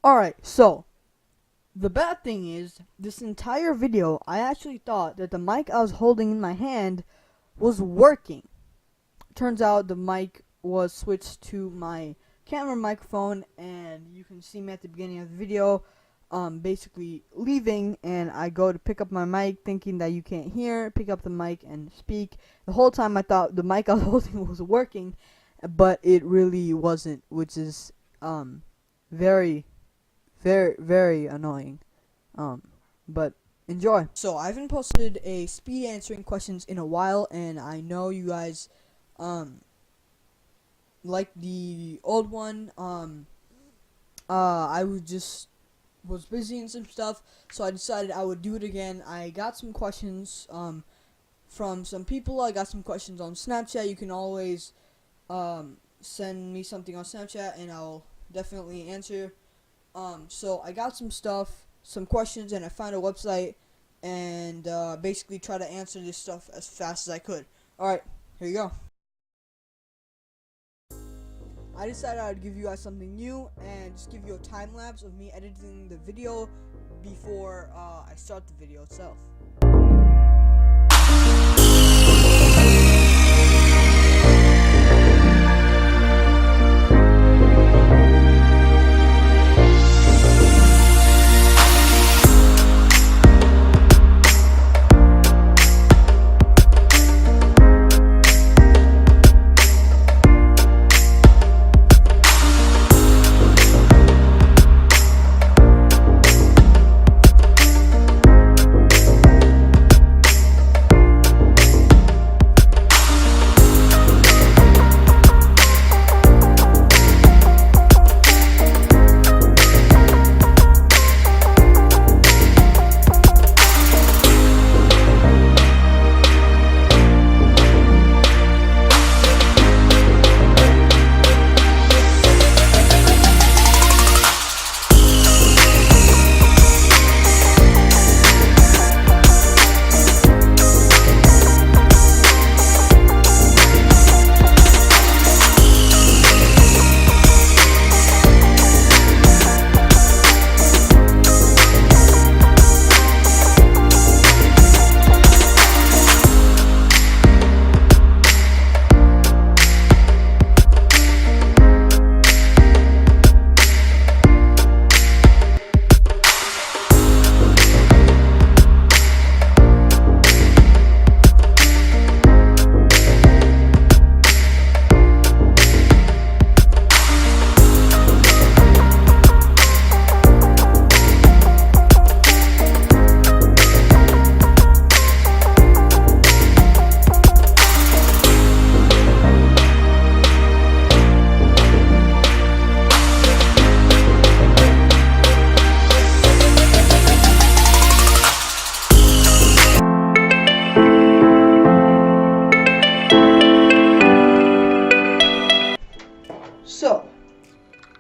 Alright, so the bad thing is, this entire video, I actually thought that the mic I was holding in my hand was working. Turns out the mic was switched to my camera microphone, and you can see me at the beginning of the video basically leaving, and I go to pick up my mic thinking that you can't hear, pick up the mic and speak. The whole time I thought the mic I was holding was working, but it really wasn't, which is very very annoying. But enjoy. So I haven't posted a speed answering questions in a while, and I know you guys like the old one. I was busy and some stuff, so I decided I would do it again. I got some questions from some people. I got some questions on Snapchat. You can always send me something on Snapchat, and I'll definitely answer. So I got some questions, and I found a website, and basically try to answer this stuff as fast as I could. Alright, here you go. I decided I'd give you guys something new, and just give you a time lapse of me editing the video before I start the video itself.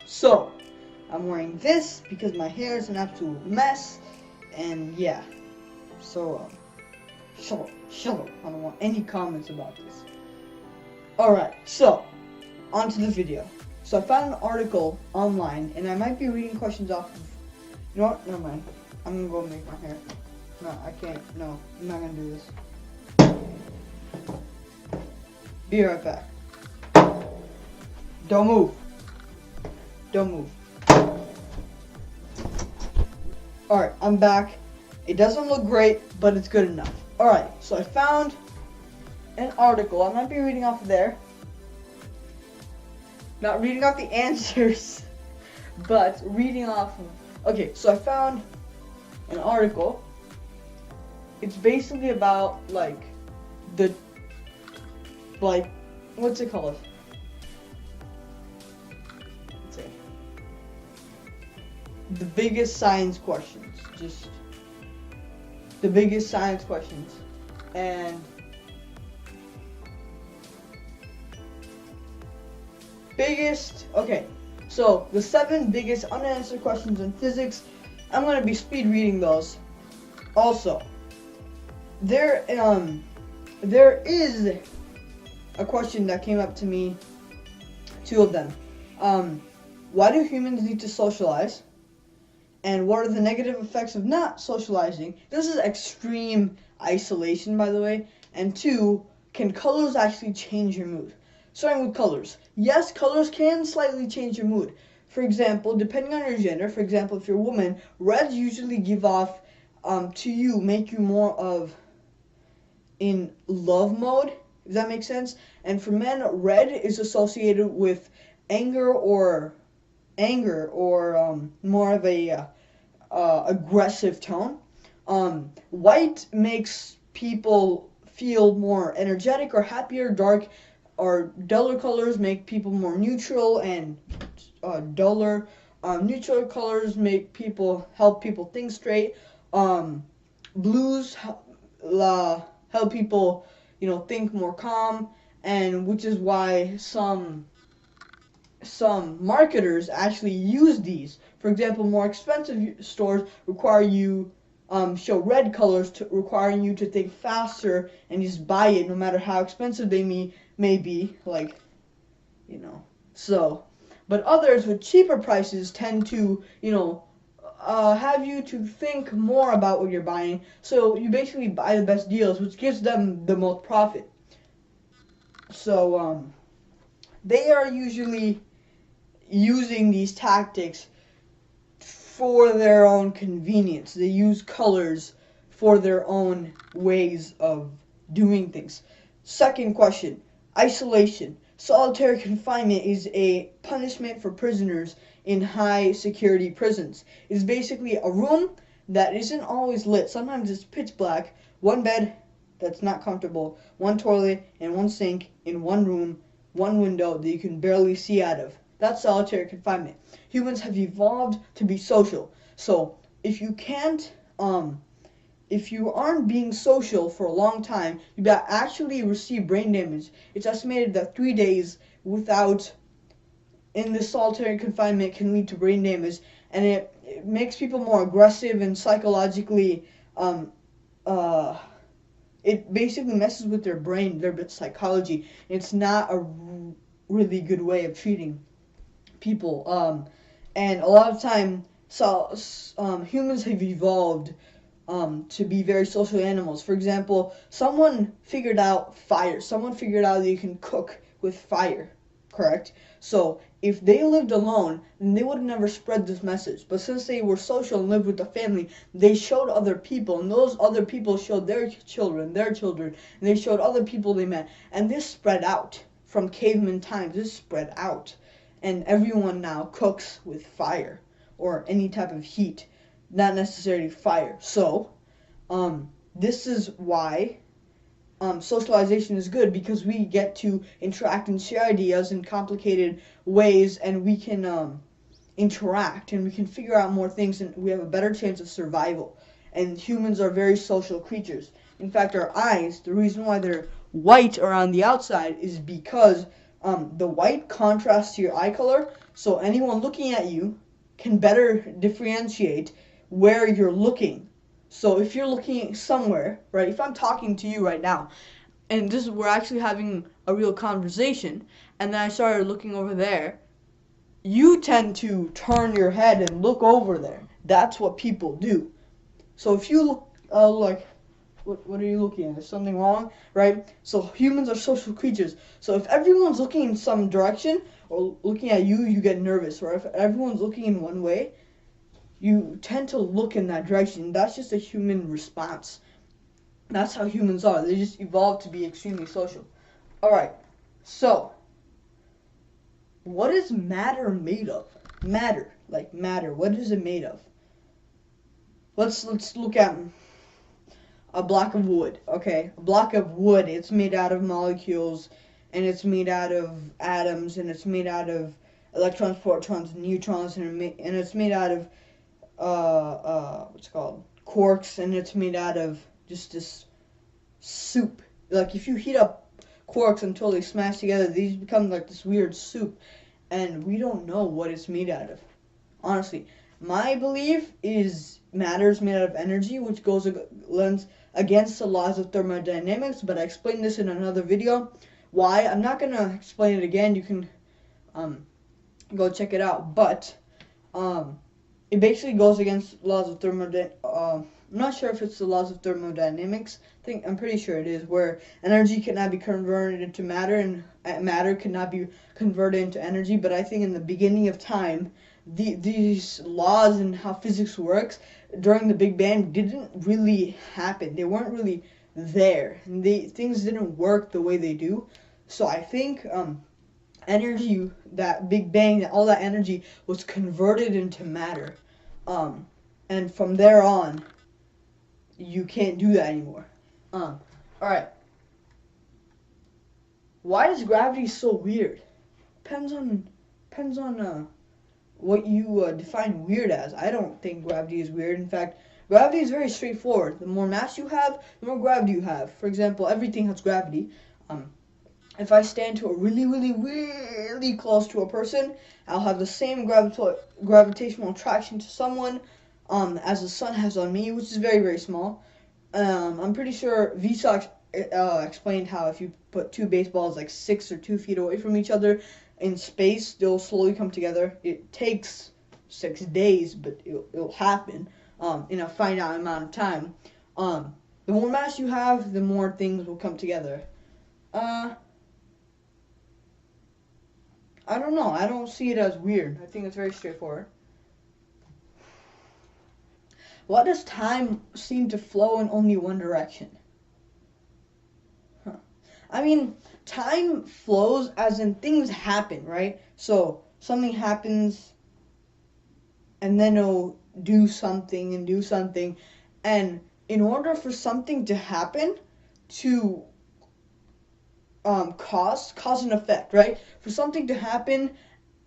So, I'm wearing this because my hair is an absolute mess, and yeah, so, shut up, I don't want any comments about this. Alright, so, on to the video. So I found an article online, and I might be reading questions off of, you know what, never mind, I'm gonna go make my hair. No, I can't, no, I'm not gonna do this. Be right back. Don't move. Don't move. Alright, I'm back. It doesn't look great, but it's good enough. Alright, so I found an article. I might be reading off of there. Not reading off the answers, but reading off of... Okay, so I found an article. It's basically about, like, what's it called? The biggest science questions, just the biggest science questions, and okay, so the 7 biggest unanswered questions in physics. I'm going to be speed reading those. Also, there is a question that came up to me, 2 of them. Why do humans need to socialize? And what are the negative effects of not socializing? This is extreme isolation, by the way. And 2, can colors actually change your mood? Starting with colors. Yes, colors can slightly change your mood. For example, depending on your gender, for example, if you're a woman, reds usually give off to you, make you more of in love mode, if that makes sense. And for men, red is associated with anger or more of a aggressive tone. White makes people feel more energetic or happier. Dark or duller colors make people more neutral and duller. Neutral colors make people help people think straight. Blues help people, think more calm, and which is why some marketers actually use these. For example, more expensive stores require you show red colors, requiring you to think faster and just buy it, no matter how expensive they may be. So. But others with cheaper prices tend to, have you to think more about what you're buying. So you basically buy the best deals, which gives them the most profit. So they are usually using these tactics for their own convenience. They use colors for their own ways of doing things. Second question, isolation. Solitary confinement is a punishment for prisoners in high security prisons. It is basically a room that isn't always lit. Sometimes it's pitch black, one bed that's not comfortable, one toilet and one sink in one room, one window that you can barely see out of. That's solitary confinement. Humans have evolved to be social. So if you aren't being social for a long time, you actually receive brain damage. It's estimated that 3 days in this solitary confinement can lead to brain damage, and it makes people more aggressive and psychologically, it basically messes with their brain, their psychology. It's not a really good way of treating people. And a lot of time, humans have evolved to be very social animals. For example, someone figured out fire. Someone figured out that you can cook with fire, correct? So if they lived alone, then they would have never spread this message. But since they were social and lived with the family, they showed other people, and those other people showed their children, and they showed other people they met. And this spread out from caveman times. This spread out. And everyone now cooks with fire or any type of heat, not necessarily fire. So, this is why socialization is good, because we get to interact and share ideas in complicated ways, and we can interact and we can figure out more things, and we have a better chance of survival. And humans are very social creatures. In fact, our eyes, the reason why they're white around the outside is because the white contrasts to your eye color, so anyone looking at you can better differentiate where you're looking. So if you're looking somewhere, right, if I'm talking to you right now, and we're actually having a real conversation, and then I started looking over there, you tend to turn your head and look over there. That's what people do. So if you look, what are you looking at? Is something wrong, right? So humans are social creatures. So if everyone's looking in some direction or looking at you, you get nervous. Or if everyone's looking in one way, you tend to look in that direction. That's just a human response. That's how humans are. They just evolved to be extremely social. Alright, so what is matter made of? Matter, like matter. What is it made of? Let's look at a block of wood. Okay, a block of wood. It's made out of molecules, and it's made out of atoms, and it's made out of electrons, protons, neutrons, and it's made out of what's it called, quarks, and it's made out of just this soup. Like if you heat up quarks until they smash together, these become like this weird soup, and we don't know what it's made out of. Honestly, my belief is matter is made out of energy, which goes against the laws of thermodynamics, but I explained this in another video. Why? I'm not going to explain it again. You can go check it out. But it basically goes against laws of I'm not sure if it's the laws of thermodynamics. I'm pretty sure it is, where energy cannot be converted into matter, and matter cannot be converted into energy. But I think in the beginning of time, these laws and how physics works during the Big Bang didn't really happen. They weren't really there, and things didn't work the way they do. So I think energy, that Big Bang, all that energy was converted into matter. And from there on, you can't do that anymore. Alright. Why is gravity so weird? Depends on what you define weird as. I don't think gravity is weird. In fact, gravity is very straightforward. The more mass you have, the more gravity you have. For example, everything has gravity. If I stand to a really close to a person, I'll have the same gravitational attraction to someone as the sun has on me, which is very small. I'm pretty sure Vsauce explained how if you put two baseballs like 6 or 2 feet away from each other in space, they'll slowly come together. It takes 6 days, but it'll happen in a finite amount of time. The more mass you have, the more things will come together. I don't know. I don't see it as weird. I think it's very straightforward. Why does time seem to flow in only one direction? I mean, time flows as in things happen, right? So something happens, and then it'll do something and do something. And in order for something to happen, to cause and effect, right? For something to happen,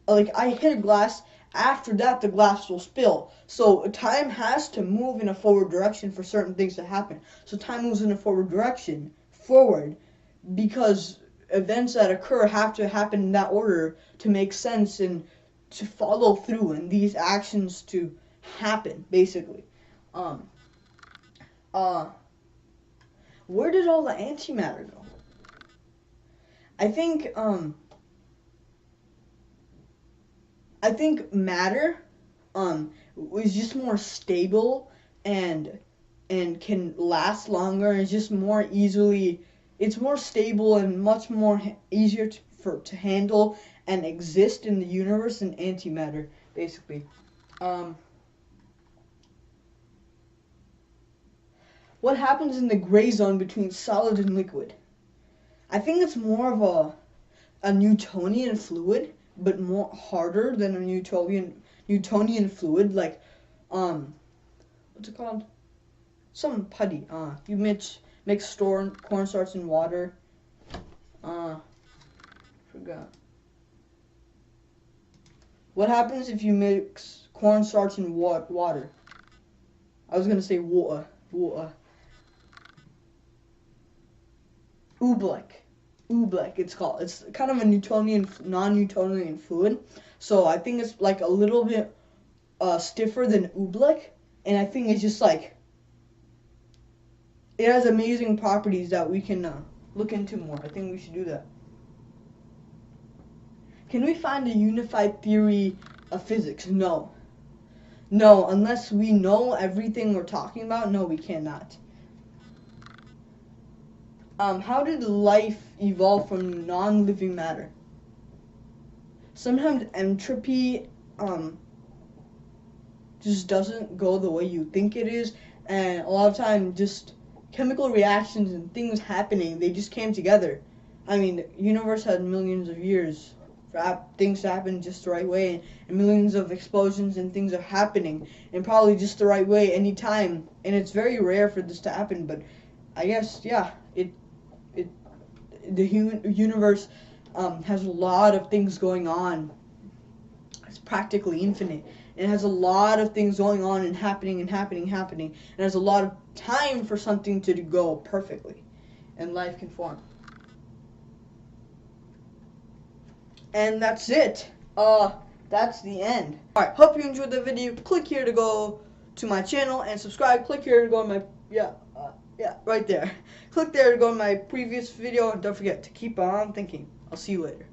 like I hit a glass, after that the glass will spill. So time has to move in a forward direction for certain things to happen. So time moves in a forward direction, because events that occur have to happen in that order to make sense and to follow through, and these actions to happen, basically. Where did all the antimatter go? I think matter is just more stable and can last longer, and just more easily. It's more stable and much more easier to handle and exist in the universe than antimatter, basically. What happens in the gray zone between solid and liquid? I think it's more of a Newtonian fluid, but more harder than a Newtonian fluid, like what's it called? Some putty. You mix cornstarch and water. Forgot. What happens if you mix cornstarch and water? I was gonna say water. Oobleck, it's called. It's kind of a non-Newtonian fluid. So I think it's like a little bit stiffer than oobleck, and I think it's just like it has amazing properties that we can look into more. I think we should do that. Can we find a unified theory of physics? No, unless we know everything we're talking about, no, we cannot. How did life evolve from non-living matter? Sometimes entropy just doesn't go the way you think it is, and a lot of times just chemical reactions and things happening, they just came together. I mean, the universe had millions of years for things to happen just the right way, and millions of explosions and things are happening and probably just the right way anytime, and it's very rare for this to happen, but I guess, yeah, the universe has a lot of things going on. It's practically infinite. It has a lot of things going on and happening. And there's a lot of time for something to go perfectly, and life can form. And that's it. That's the end. Alright, hope you enjoyed the video. Click here to go to my channel and subscribe. Click here to go to my right there. Click there to go to my previous video, and don't forget to keep on thinking. I'll see you later.